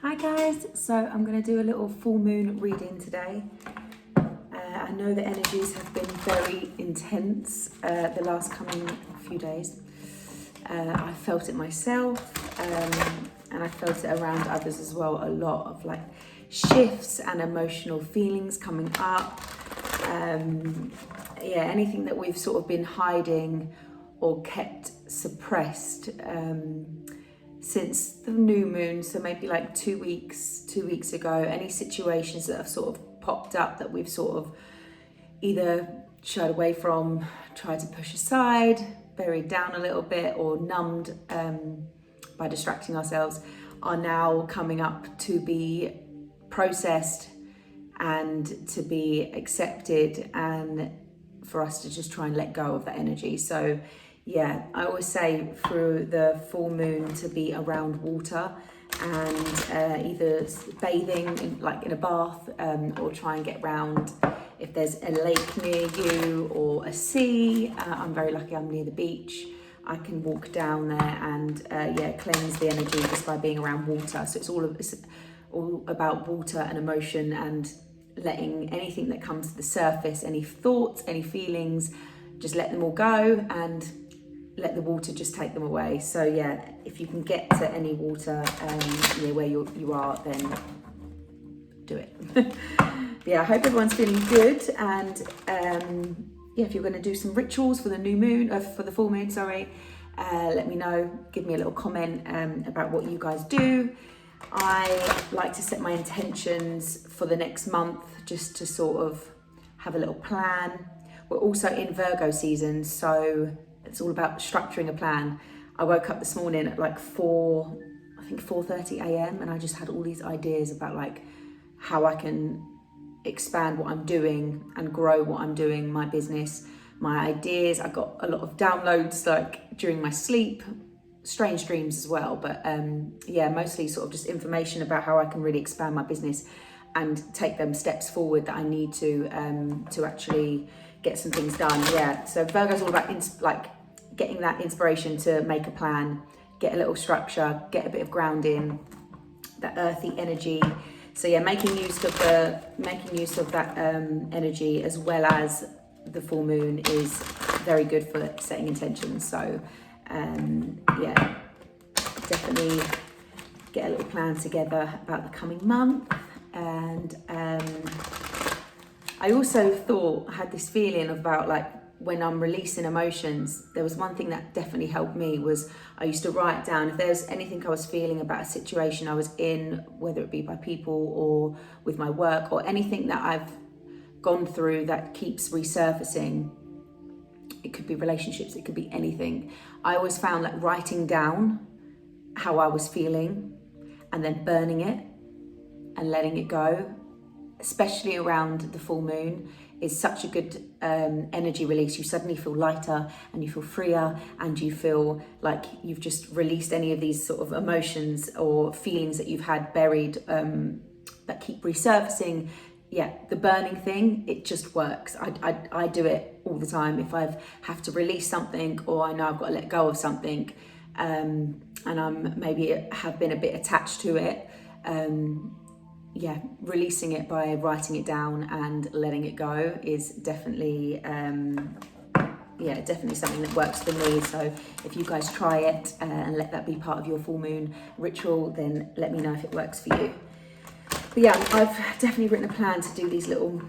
Hi guys, so I'm going to do a little full moon reading today. I know the energies have been very intense the last coming few days. I felt it myself and I felt it around others as well. A lot of like shifts and emotional feelings coming up. Anything that we've sort of been hiding or kept suppressed since the new moon, so maybe like 2 weeks ago, any situations that have sort of popped up that we've sort of either shied away from, tried to push aside, buried down a little bit, or numbed by distracting ourselves, are now coming up to be processed and to be accepted, and for us to just try and let go of that energy. So yeah, I always say through the full moon to be around water and either bathing in a bath or try and get round if there's a lake near you or a sea. I'm very lucky, I'm near the beach. I can walk down there and cleanse the energy just by being around water. So it's all about water and emotion, and letting anything that comes to the surface, any thoughts, any feelings, just let them all go and let the water just take them away. So yeah, if you can get to any water near where you are, then do it. I hope everyone's feeling good, and if you're going to do some rituals for the new moon, for the full moon, let me know. Give me a little comment about what you guys do. I like to set my intentions for the next month, just to sort of have a little plan. We're also in Virgo season, so it's all about structuring a plan. I woke up this morning at like 4:30 a.m. and I just had all these ideas about like how I can expand what I'm doing and grow what I'm doing, my business, my ideas. I got a lot of downloads like during my sleep, strange dreams as well, but mostly sort of just information about how I can really expand my business and take them steps forward that I need to actually get some things done. So Virgo's all about getting that inspiration to make a plan, get a little structure, get a bit of grounding, that earthy energy. So making use of that energy, as well as the full moon, is very good for setting intentions. So definitely get a little plan together about the coming month. And I also had this feeling about like when I'm releasing emotions, there was one thing that definitely helped me was I used to write down if there's anything I was feeling about a situation I was in, whether it be by people or with my work, or anything that I've gone through that keeps resurfacing. It could be relationships, it could be anything. I always found that writing down how I was feeling and then burning it and letting it go, especially around the full moon, is such a good energy release. You suddenly feel lighter and you feel freer, and you feel like you've just released any of these sort of emotions or feelings that you've had buried that keep resurfacing. The burning thing, it just works. I do it all the time if I have to release something, or I know I've got to let go of something, and I'm maybe have been a bit attached to it. Releasing it by writing it down and letting it go is definitely definitely something that works for me. So if you guys try it and let that be part of your full moon ritual, then let me know if it works for you. But I've definitely written a plan to do these little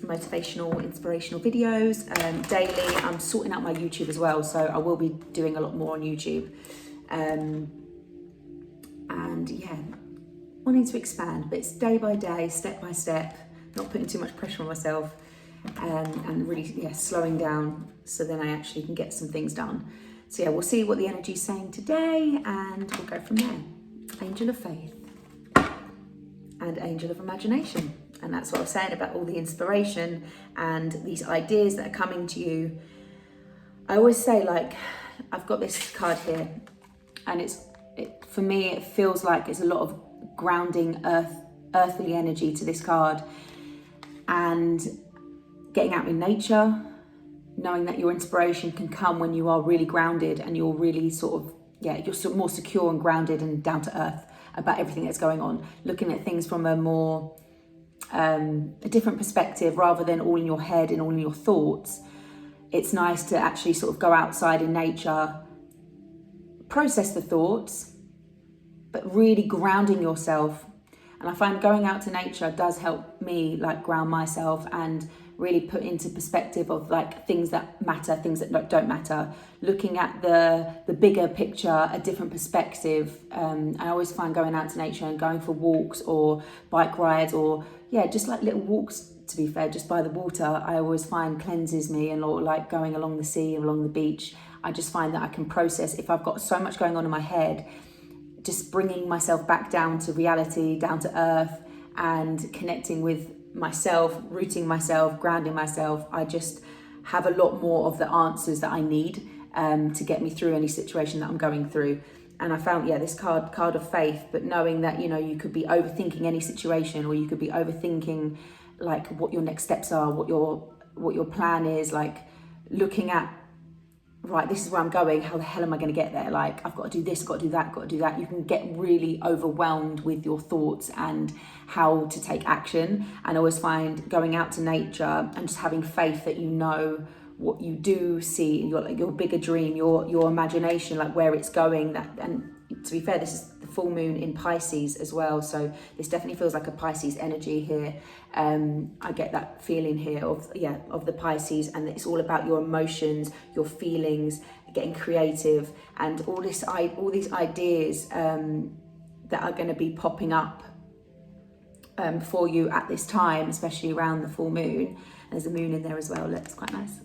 motivational, inspirational videos daily. I'm sorting out my YouTube as well, so I will be doing a lot more on YouTube. Wanting to expand, but it's day by day, step by step, not putting too much pressure on myself, and really slowing down so then I actually can get some things done. So we'll see what the energy is saying today, and we'll go from there. Angel of Faith and Angel of Imagination. And that's what I was saying about all the inspiration and these ideas that are coming to you. I always say, like, I've got this card here, and for me, it feels like it's a lot of grounding, earthly energy to this card, and getting out in nature, knowing that your inspiration can come when you are really grounded and you're really sort of you're more secure and grounded and down to earth about everything that's going on, looking at things from a more a different perspective rather than all in your head and all in your thoughts. It's nice to actually sort of go outside in nature, process the thoughts, but really grounding yourself. And I find going out to nature does help me like ground myself and really put into perspective of like things that matter, things that don't matter, looking at the bigger picture, a different perspective. I always find going out to nature and going for walks or bike rides or just like little walks, to be fair, just by the water, I always find cleanses me. And like going along the sea, along the beach, I just find that I can process, if I've got so much going on in my head, just bringing myself back down to reality, down to earth, and connecting with myself, rooting myself, grounding myself. I just have a lot more of the answers that I need to get me through any situation that I'm going through. And I found, this card of faith, but knowing that, you could be overthinking any situation, or you could be overthinking like what your next steps are, what your plan is, like looking at, right, this is where I'm going, how the hell am I going to get there? Like, I've got to do this, I've got to do that, I've got to do that. You can get really overwhelmed with your thoughts and how to take action. And I always find going out to nature and just having faith that what you do see, your bigger dream, your imagination, like where it's going. And to be fair, this is the full moon in Pisces as well, so this definitely feels like a Pisces energy here. I get that feeling here of the Pisces, and it's all about your emotions, your feelings, getting creative, and all these ideas that are going to be popping up for you at this time, especially around the full moon. There's a moon in there as well, that's quite nice.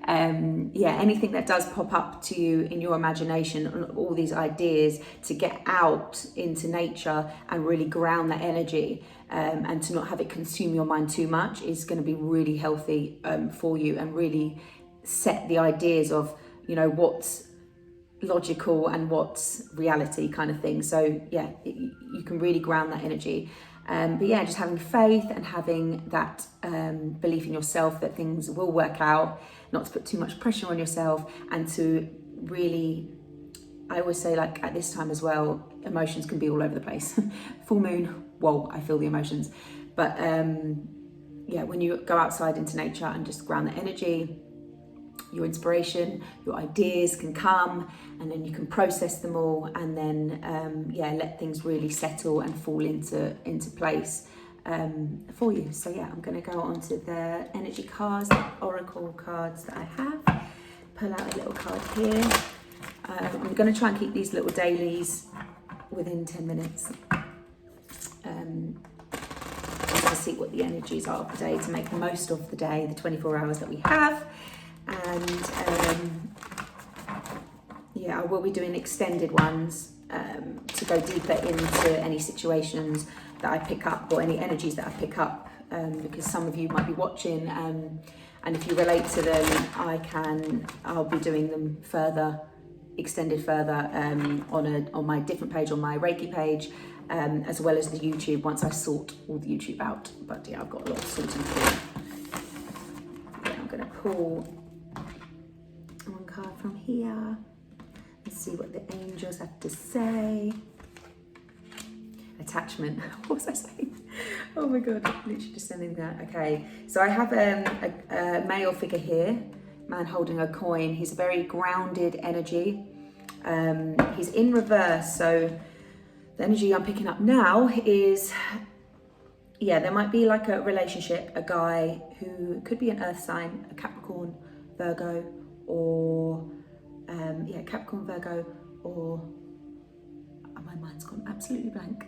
Anything that does pop up to you in your imagination, all these ideas, to get out into nature and really ground that energy, and to not have it consume your mind too much, is going to be really healthy for you, and really set the ideas of what's logical and what's reality kind of thing. So you can really ground that energy. Just having faith and having that belief in yourself that things will work out, not to put too much pressure on yourself, and to really, I always say, like at this time as well, emotions can be all over the place. Full moon, whoa, I feel the emotions. But when you go outside into nature and just ground the energy, your inspiration, your ideas can come, and then you can process them all, and then let things really settle and fall into place for you. So I'm going to go on to the energy cards, the oracle cards that I have. Pull out a little card here. I'm going to try and keep these little dailies within 10 minutes. To see what the energies are of the day, to make the most of the day, the 24 hours that we have. And I will be doing extended ones to go deeper into any situations that I pick up, or any energies that I pick up, because some of you might be watching, and if you relate to them, I'll be doing them extended further on my different page, on my Reiki page, as well as the YouTube, once I sort all the YouTube out. But I've got a lot of sorting to do. I'm going to pull one card from here and see what the angels have to say. Attachment. What was I saying? Oh my god, I'm literally just sending that. Okay, so I have a male figure here, man holding a coin. He's a very grounded energy. He's in reverse, so the energy I'm picking up now is, there might be like a relationship, a guy who could be an earth sign, a Capricorn, Virgo, or Capricorn, Virgo, or my mind's gone absolutely blank.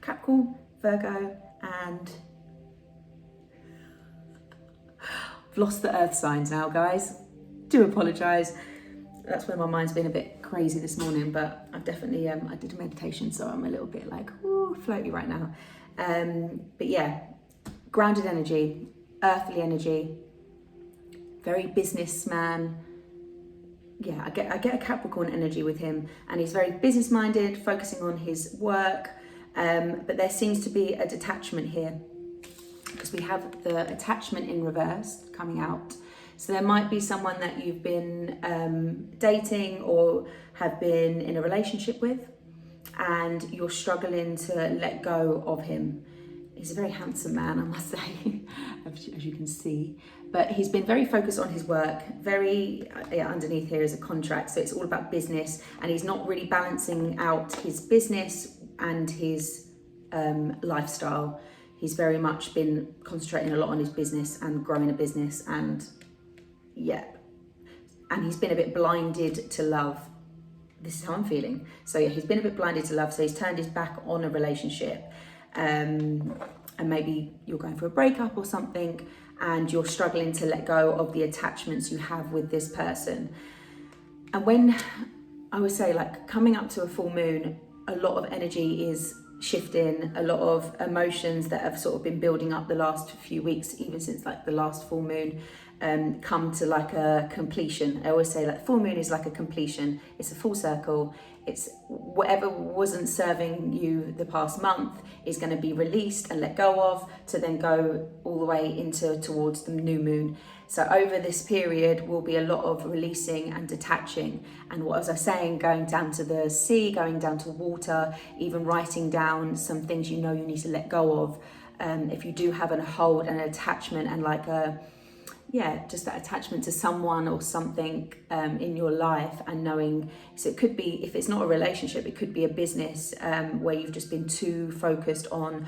Capricorn, Virgo, and I've lost the earth signs now, guys. Do apologise. That's where my mind's been a bit crazy this morning, but I've definitely, I did a meditation, so I'm a little bit like, ooh, floaty right now. Grounded energy, earthly energy, very businessman. I get a Capricorn energy with him, and he's very business minded, focusing on his work, but there seems to be a detachment here, because we have the attachment in reverse coming out. So there might be someone that you've been dating or have been in a relationship with, and you're struggling to let go of him. He's a very handsome man, I must say, as you can see. But he's been very focused on his work. Underneath here is a contract, so it's all about business, and he's not really balancing out his business and his lifestyle. He's very much been concentrating a lot on his business and growing a business, and he's been a bit blinded to love. This is how I'm feeling. So yeah, he's been a bit blinded to love, so he's turned his back on a relationship. And maybe you're going for a breakup or something, and you're struggling to let go of the attachments you have with this person. And when I would say, like, coming up to a full moon, a lot of energy is shifting, a lot of emotions that have sort of been building up the last few weeks, even since like the last full moon, come to like a completion. I always say that full moon is like a completion. It's a full circle. It's whatever wasn't serving you the past month is going to be released and let go of, to then go all the way towards the new moon. So over this period will be a lot of releasing and detaching. And what was I saying, going down to the sea, going down to water, even writing down some things you know you need to let go of. If you do have a hold and an attachment and like just that attachment to someone or something in your life, and knowing, so it could be, if it's not a relationship, it could be a business where you've just been too focused on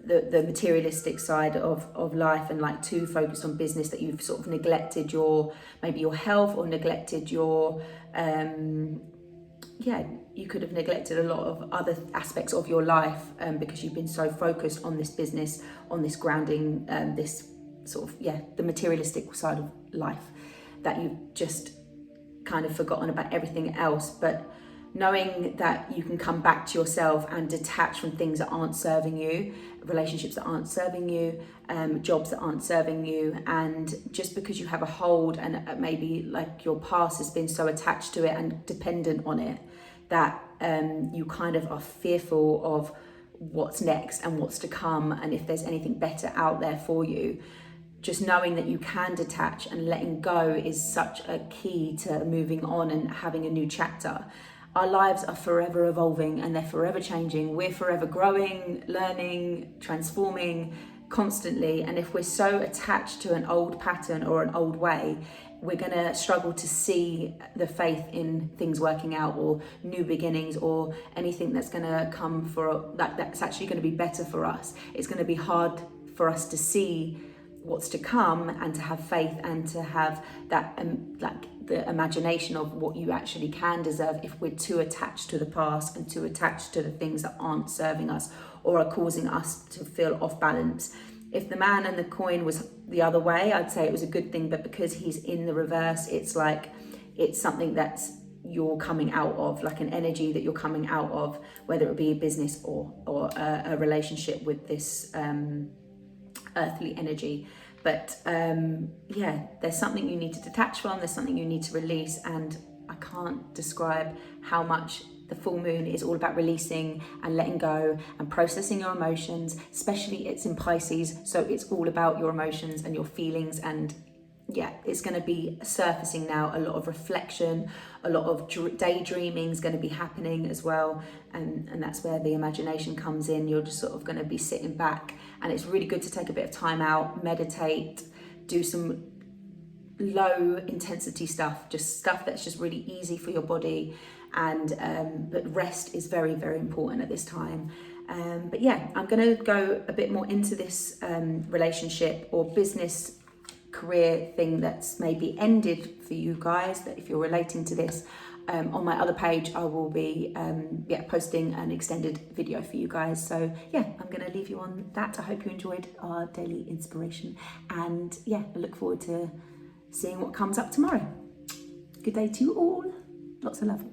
the materialistic side of life, and like too focused on business, that you've sort of neglected maybe your health, or neglected your you could have neglected a lot of other aspects of your life because you've been so focused on this business, on this grounding, this sort of the materialistic side of life, that you've just kind of forgotten about everything else. But knowing that you can come back to yourself and detach from things that aren't serving you, relationships that aren't serving you, jobs that aren't serving you, and just because you have a hold, and maybe like your past has been so attached to it and dependent on it, that you kind of are fearful of what's next and what's to come, and if there's anything better out there for you. Just knowing that you can detach and letting go is such a key to moving on and having a new chapter. Our lives are forever evolving, and they're forever changing. We're forever growing, learning, transforming constantly. And if we're so attached to an old pattern or an old way, we're going to struggle to see the faith in things working out, or new beginnings, or anything that's going to come that's actually going to be better for us. It's going to be hard for us to see what's to come, and to have faith, and to have that the imagination of what you actually can deserve, if we're too attached to the past and too attached to the things that aren't serving us or are causing us to feel off balance. If the man and the coin was the other way, I'd say it was a good thing, but because he's in the reverse, it's like it's something that's you're coming out of, like an energy that you're coming out of, whether it be a business or a relationship with this earthly energy. But there's something you need to detach from, there's something you need to release, and I can't describe how much the full moon is all about releasing and letting go and processing your emotions. Especially it's in Pisces, so it's all about your emotions and your feelings, and it's going to be surfacing now. A lot of reflection, a lot of daydreaming is going to be happening as well, and that's where the imagination comes in. You're just sort of going to be sitting back, and it's really good to take a bit of time out, meditate, do some low intensity stuff, just stuff that's just really easy for your body, and but rest is very, very important at this time. I'm going to go a bit more into this relationship or business career thing that's maybe ended for you guys, that if you're relating to this. On my other page I will be posting an extended video for you guys. So I'm going to leave you on that. I hope you enjoyed our daily inspiration, and I look forward to seeing what comes up tomorrow. Good day to you all. Lots of love.